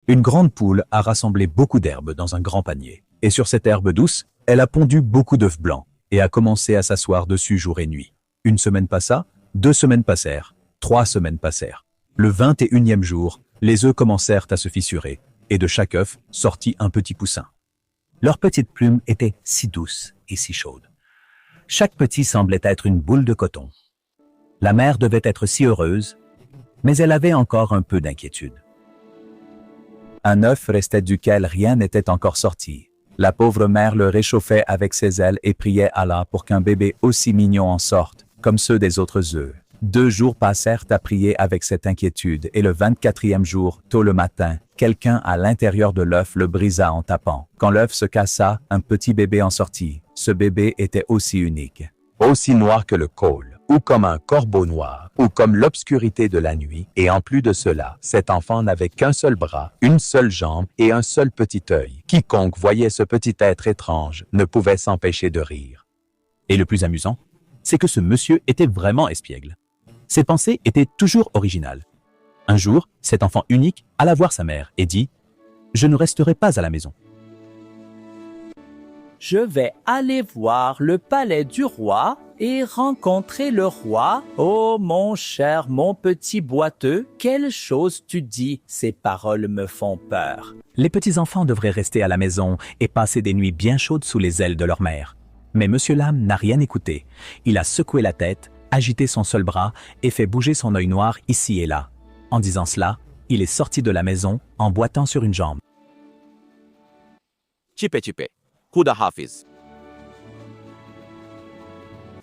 Une grande poule a rassemblé beaucoup d'herbes dans un grand panier. Et sur cette herbe douce, elle a pondu beaucoup d'œufs blancs et a commencé à s'asseoir dessus jour et nuit. Une semaine passa, 2 semaines passèrent, 3 semaines passèrent. Le 21e jour, les œufs commencèrent à se fissurer et de chaque œuf sortit un petit poussin. Leurs petites plumes étaient si douces et si chaudes. Chaque petit semblait être une boule de coton. La mère devait être si heureuse, mais elle avait encore un peu d'inquiétude. Un œuf restait duquel rien n'était encore sorti. La pauvre mère le réchauffait avec ses ailes et priait Allah pour qu'un bébé aussi mignon en sorte, comme ceux des autres œufs. 2 jours passèrent à prier avec cette inquiétude et le 24e jour, tôt le matin, quelqu'un à l'intérieur de l'œuf le brisa en tapant. Quand l'œuf se cassa, un petit bébé en sortit. Ce bébé était aussi unique, aussi noir que le côle, ou comme un corbeau noir, ou comme l'obscurité de la nuit. Et en plus de cela, cet enfant n'avait qu'un seul bras, une seule jambe et un seul petit œil. Quiconque voyait ce petit être étrange ne pouvait s'empêcher de rire. Et le plus amusant, c'est que ce monsieur était vraiment espiègle. Ses pensées étaient toujours originales. Un jour, cet enfant unique alla voir sa mère et dit « Je ne resterai pas à la maison. Je vais aller voir le palais du roi et rencontrer le roi. Oh mon cher, mon petit boiteux, quelle chose tu dis, ces paroles me font peur. » Les petits-enfants devraient rester à la maison et passer des nuits bien chaudes sous les ailes de leur mère. Mais Monsieur Lame n'a rien écouté. Il a secoué la tête, agité son seul bras et fait bouger son œil noir ici et là. En disant cela, il est sorti de la maison en boitant sur une jambe. Chipe chipe, Khuda Hafiz.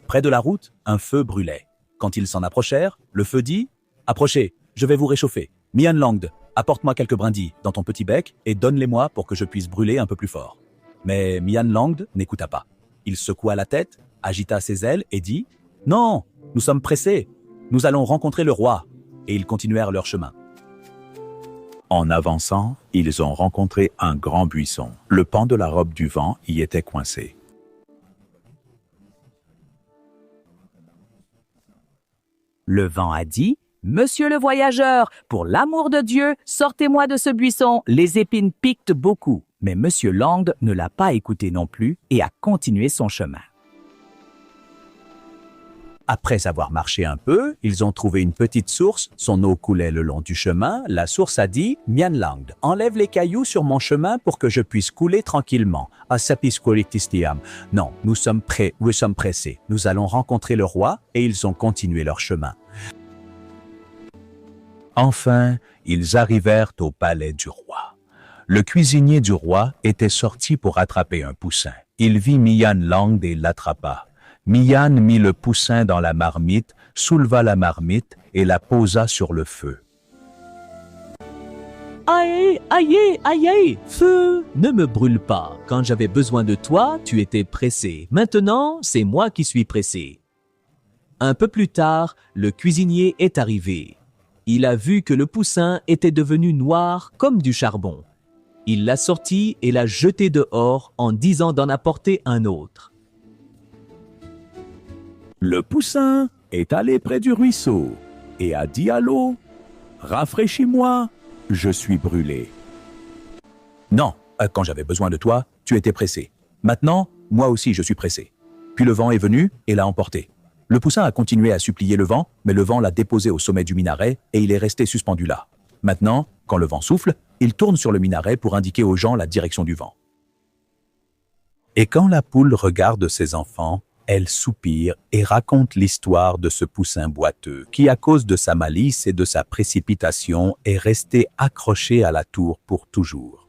Près de la route, un feu brûlait. Quand ils s'en approchèrent, le feu dit « Approchez, je vais vous réchauffer. Mian Langd, apporte-moi quelques brindilles dans ton petit bec et donne-les-moi pour que je puisse brûler un peu plus fort. » Mais Mian Langd n'écouta pas. Il secoua la tête, agita ses ailes et dit « Non, nous sommes pressés. Nous allons rencontrer le roi. » Et ils continuèrent leur chemin. En avançant, ils ont rencontré un grand buisson. Le pan de la robe du vent y était coincé. Le vent a dit « Monsieur le voyageur, pour l'amour de Dieu, sortez-moi de ce buisson, les épines piquent beaucoup. » Mais Monsieur Langd ne l'a pas écouté non plus et a continué son chemin. Après avoir marché un peu, ils ont trouvé une petite source. Son eau coulait le long du chemin. La source a dit « Mian Langd, enlève les cailloux sur mon chemin pour que je puisse couler tranquillement. Asapiskolitistiam. Non, nous sommes pressés. Nous allons rencontrer le roi. » Et ils ont continué leur chemin. Enfin, ils arrivèrent au palais du roi. Le cuisinier du roi était sorti pour attraper un poussin. Il vit Mian Langd et l'attrapa. Mian mit le poussin dans la marmite, souleva la marmite et la posa sur le feu. « Aïe, aïe, aïe, feu, ne me brûle pas. Quand j'avais besoin de toi, tu étais pressé. Maintenant, c'est moi qui suis pressé. » Un peu plus tard, le cuisinier est arrivé. Il a vu que le poussin était devenu noir comme du charbon. Il l'a sorti et l'a jeté dehors en disant d'en apporter un autre. Le poussin est allé près du ruisseau et a dit à l'eau « Rafraîchis-moi, je suis brûlé. » Non, quand j'avais besoin de toi, tu étais pressé. Maintenant, moi aussi je suis pressé. Puis le vent est venu et l'a emporté. Le poussin a continué à supplier le vent, mais le vent l'a déposé au sommet du minaret et il est resté suspendu là. Maintenant, quand le vent souffle, il tourne sur le minaret pour indiquer aux gens la direction du vent. Et quand la poule regarde ses enfants, elle soupire et raconte l'histoire de ce poussin boiteux qui, à cause de sa malice et de sa précipitation, est resté accroché à la tour pour toujours.